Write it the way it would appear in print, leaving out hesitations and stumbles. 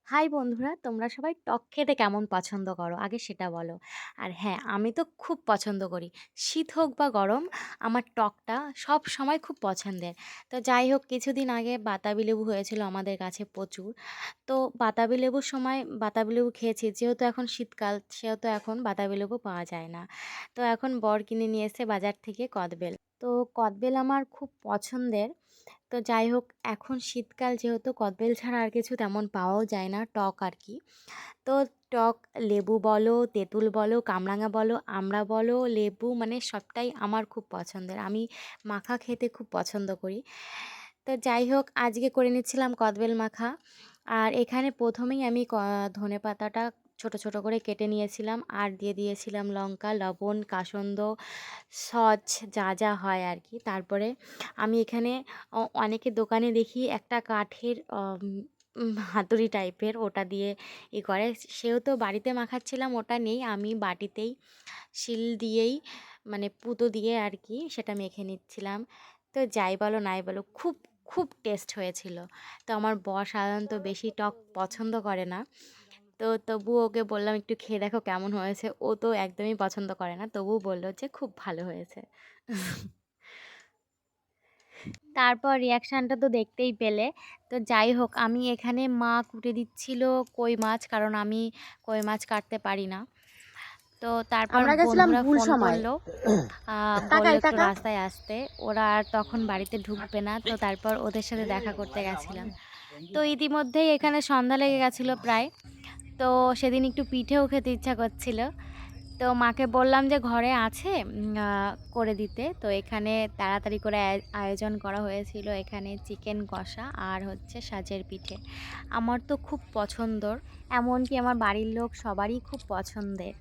High বন্ধুরা, তোমরা সবাই টক খেতে কেমন পছন্দ করো? আগে সেটা বলো। আর হ্যাঁ, আমি তো খুব পছন্দ করি। শীত হোক বা গরম, আমার টকটা সবসময় খুব পছন্দের। তো যাই হোক, কিছুদিন আগে বাতাবি লেবু হয়েছিল আমাদের গাছে প্রচুর। তো বাতাবি লেবুর সময় বাতাবি লেবু খেয়েছি। যেহেতু এখন শীতকাল, সেহেতু এখন বাতাবি লেবু পাওয়া যায় না। তো এখন বর কিনে নিয়ে এসেছে বাজার থেকে কদবেল। তো কদবেল আমার খুব পছন্দের। তো যাই হোক, এখন শীতকাল যেহেতু কদবেল ছাড়া আর কিছু তেমন পাওয়াও যায় না, টক আর কি। তো টক লেবু বলো, তেঁতুল বলো, কামরাঙা বলো, আমড়া বলো, লেবু মানে সবটাই আমার খুব পছন্দের। আমি মাখা খেতে খুব পছন্দ করি। তো যাই হোক, আজকে করে নিচ্ছিলাম কদবেল মাখা। আর এখানে প্রথমেই আমি ধনেপাতাটা ছোট ছোট করে কেটে নিয়েছিলাম, আর দিয়ে দিয়েছিলাম লঙ্কা, লবণ, কাসন্দ, সস, যা যা হয় আর কি। তারপরে আমি এখানে অনেকের দোকানে দেখি একটা কাঠের হাতুড়ি টাইপের, ওটা দিয়ে করে। সেহেতু বাড়িতে মাখাচ্ছিলাম, ওটা নেই, আমি বাটিতেই শিল দিয়েই মানে পুতো দিয়ে আর কি সেটা মেখে নিচ্ছিলাম। তো যাই বলো নাই বলো, খুব খুব টেস্ট হয়েছিল। তো আমার বর সাধারণত বেশি টক পছন্দ করে না। তো তবুও ওকে বললাম একটু খেয়ে দেখো কেমন হয়েছে। ও তো একদমই পছন্দ করে না, তবুও বললো যে খুব ভালো হয়েছে। তারপর রিয়াকশানটা তো দেখতেই পেলে। তো যাই হোক, আমি এখানে মা কুটে দিচ্ছিল কই মাছ, কারণ আমি কই মাছ কাটতে পারি না। তো তারপর আমরা গেছিলাম বন্ধুরা ভুল ফোন সময়। করলো, বললো তাকাই একটু তাকা। রাস্তায় আসতে। ওরা আর তখন বাড়িতে ঢুকবে না, তো তারপর ওদের সাথে দেখা করতে গেছিলাম। তো ইতিমধ্যেই এখানে সন্ধ্যা লেগে গেছিলো প্রায়। তো সেদিন একটু পিঠেও খেতে ইচ্ছা করছিল। তো মাকে বললাম যে ঘরে আছে করে দিতে। তো এখানে তাড়াতাড়ি করে আয়োজন করা হয়েছিল। এখানে চিকেন কষা আর হচ্ছে সাজের পিঠে। আমার তো খুব পছন্দর, এমনকি আমার বাড়ির লোক সবারই খুব পছন্দের।